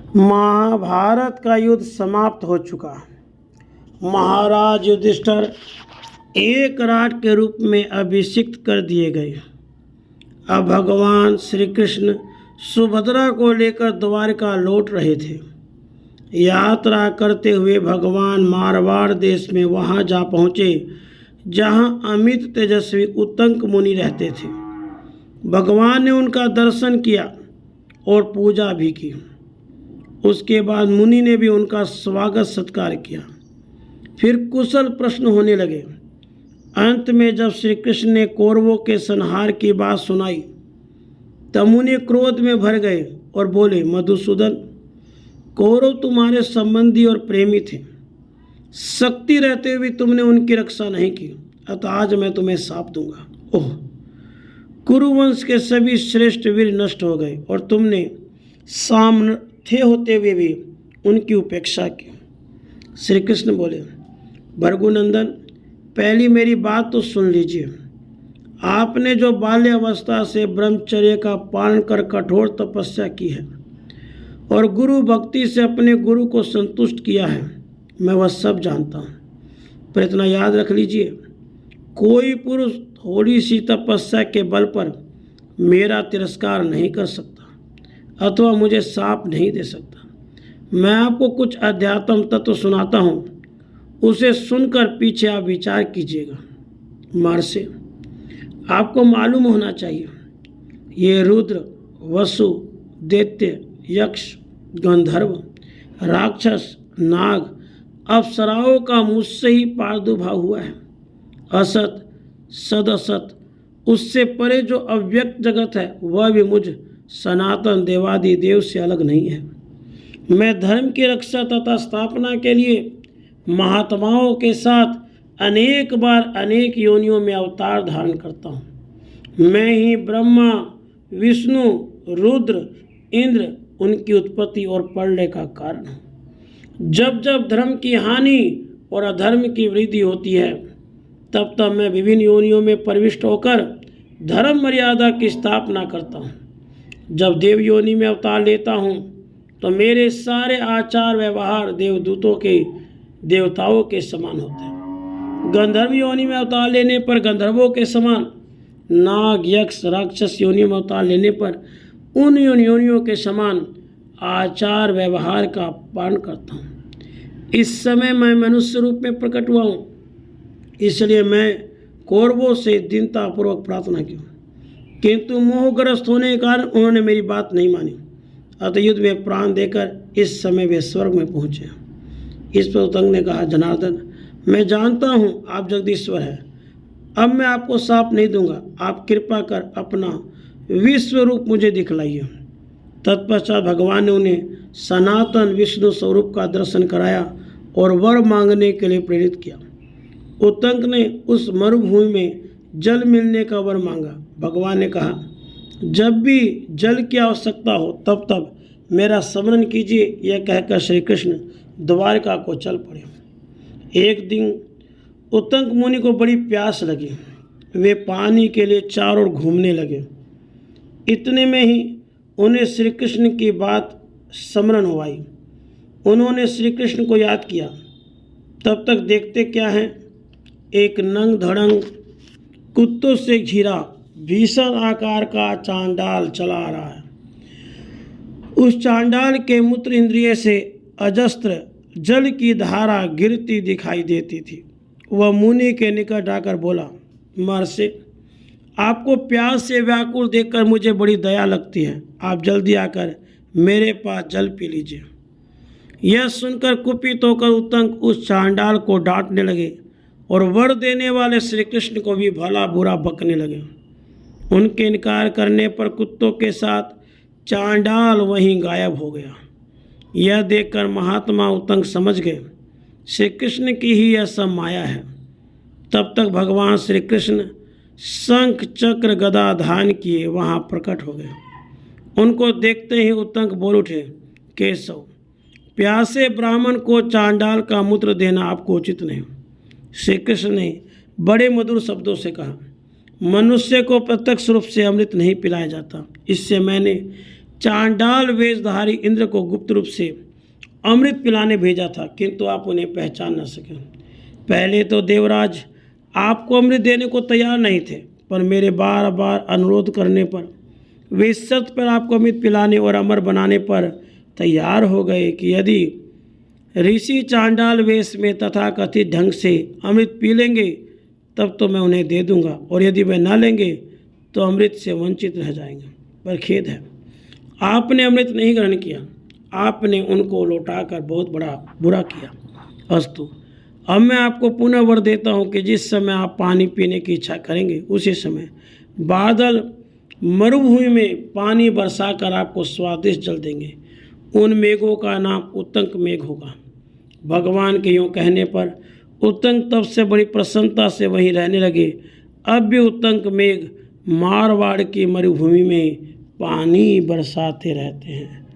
महाभारत का युद्ध समाप्त हो चुका। महाराज युधिष्ठिर एक राज के रूप में अभिषिक्त कर दिए गए। अब भगवान श्री कृष्ण सुभद्रा को लेकर द्वारका लौट रहे थे। यात्रा करते हुए भगवान मारवाड़ देश में वहां जा पहुँचे जहां अमित तेजस्वी उत्तंक मुनि रहते थे। भगवान ने उनका दर्शन किया और पूजा भी की। उसके बाद मुनि ने भी उनका स्वागत सत्कार किया। फिर कुशल प्रश्न होने लगे। अंत में जब श्री कृष्ण ने कौरवों के संहार की बात सुनाई तब मुनि क्रोध में भर गए और बोले, मधुसूदन, कौरव तुम्हारे संबंधी और प्रेमी थे। शक्ति रहते हुए तुमने उनकी रक्षा नहीं की, अतः आज मैं तुम्हें शाप दूंगा। ओह, कुरुवंश के सभी श्रेष्ठ वीर नष्ट हो गए और तुमने सामर्थ्य होते हुए भी उनकी उपेक्षा की। श्री कृष्ण बोले, भृगुनंदन, पहली मेरी बात तो सुन लीजिए। आपने जो बाल्य अवस्था से ब्रह्मचर्य का पालन कर कठोर तपस्या की है और गुरु भक्ति से अपने गुरु को संतुष्ट किया है, मैं वह सब जानता हूँ। पर इतना याद रख लीजिए, कोई पुरुष थोड़ी सी तपस्या के बल पर मेरा तिरस्कार नहीं कर सकता अथवा मुझे शाप नहीं दे सकता। मैं आपको कुछ अध्यात्म तत्व सुनाता हूँ, उसे सुनकर पीछे आप विचार कीजिएगा। महर्षि, आपको मालूम होना चाहिए, ये रुद्र, वसु, दैत्य, यक्ष, गंधर्व, राक्षस, नाग, अप्सराओं का मुझसे ही प्रादुर्भाव हुआ है। असत, सदसत, उससे परे जो अव्यक्त जगत है वह भी मुझ सनातन देवादि देव से अलग नहीं है। मैं धर्म की रक्षा तथा स्थापना के लिए महात्माओं के साथ अनेक बार अनेक योनियों में अवतार धारण करता हूँ। मैं ही ब्रह्मा, विष्णु, रुद्र, इंद्र, उनकी उत्पत्ति और प्रलय का कारण हूँ। जब जब धर्म की हानि और अधर्म की वृद्धि होती है तब तब मैं विभिन्न योनियों में प्रविष्ट होकर धर्म मर्यादा की स्थापना करता हूँ। जब देव योनि में अवतार लेता हूँ तो मेरे सारे आचार व्यवहार देवदूतों के देवताओं के समान होते हैं। गंधर्व योनि में अवतार लेने पर गंधर्वों के समान, नाग, यक्ष, राक्षस योनि में अवतार लेने पर उन योनियों के समान आचार व्यवहार का पालन करता हूँ। इस समय मैं मनुष्य रूप में प्रकट हुआ हूँ, इसलिए मैं कौरवों से दीनतापूर्वक प्रार्थना की, किंतु मोहग्रस्त होने के कारण उन्होंने मेरी बात नहीं मानी। अतः युद्ध में प्राण देकर इस समय वे स्वर्ग में पहुँचे। इस पर उत्तंक ने कहा, जनार्दन, मैं जानता हूँ आप जगदीश्वर हैं। अब मैं आपको शाप नहीं दूंगा, आप कृपा कर अपना विश्व रूप मुझे दिखलाइए। तत्पश्चात भगवान ने उन्हें सनातन विष्णु स्वरूप का दर्शन कराया और वर मांगने के लिए प्रेरित किया। उत्तंक ने उस मरुभूमि में जल मिलने का वर मांगा। भगवान ने कहा, जब भी जल की आवश्यकता हो तब तब मेरा स्मरण कीजिए। यह कहकर श्री कृष्ण द्वारका को चल पड़े। एक दिन उत्तंक मुनि को बड़ी प्यास लगी। वे पानी के लिए चारों ओर घूमने लगे। इतने में ही उन्हें श्री कृष्ण की बात स्मरण हो आई। उन्होंने श्री कृष्ण को याद किया। तब तक देखते क्या हैं, एक नंग धड़ंग कुत्तों से घिरा भीषण आकार का चांडाल चला आ रहा है। उस चांडाल के मूत्र इंद्रिय से अजस्त्र जल की धारा गिरती दिखाई देती थी। वह मुनि के निकट आकर बोला, महर्षि, आपको प्यास से व्याकुल देखकर मुझे बड़ी दया लगती है। आप जल्दी आकर मेरे पास जल पी लीजिए। यह सुनकर कुपित होकर उत्तंक उस चांडाल को डांटने लगे और वर देने वाले श्री कृष्ण को भी भला बुरा बकने लगे। उनके इनकार करने पर कुत्तों के साथ चांडाल वहीं गायब हो गया। यह देखकर महात्मा उत्तंक समझ गए श्री कृष्ण की ही यह सब माया है। तब तक भगवान श्री कृष्ण शंख चक्र गदा धारण किए वहाँ प्रकट हो गए। उनको देखते ही उत्तंक बोल उठे, केशव, प्यासे ब्राह्मण को चांडाल का मूत्र देना आपको उचित नहीं। श्री कृष्ण ने बड़े मधुर शब्दों से कहा, मनुष्य को प्रत्यक्ष रूप से अमृत नहीं पिलाया जाता। इससे मैंने चांडाल वेशधारी इंद्र को गुप्त रूप से अमृत पिलाने भेजा था, किंतु आप उन्हें पहचान न सके। पहले तो देवराज आपको अमृत देने को तैयार नहीं थे, पर मेरे बार बार अनुरोध करने पर वे इस शर्त पर आपको अमृत पिलाने और अमर बनाने पर तैयार हो गए कि यदि ऋषि चांडाल वेश में तथाकथित ढंग से अमृत पी लेंगे तब तो मैं उन्हें दे दूंगा, और यदि वे न लेंगे तो अमृत से वंचित रह जाएंगे। पर खेद है, आपने अमृत नहीं ग्रहण किया, आपने उनको लौटाकर बहुत बड़ा बुरा किया। अस्तु, अब मैं आपको पुनः वर देता हूँ कि जिस समय आप पानी पीने की इच्छा करेंगे उसी समय बादल मरुभूमि में पानी बरसाकर आपको स्वादिष्ट जल देंगे। उन मेघों का नाम उत्तंक मेघ होगा। भगवान के यूँ कहने पर उत्तंक तब से बड़ी प्रसन्नता से वहीं रहने लगे। अब भी उत्तंक मेघ मारवाड़ की मरुभूमि में पानी बरसाते रहते हैं।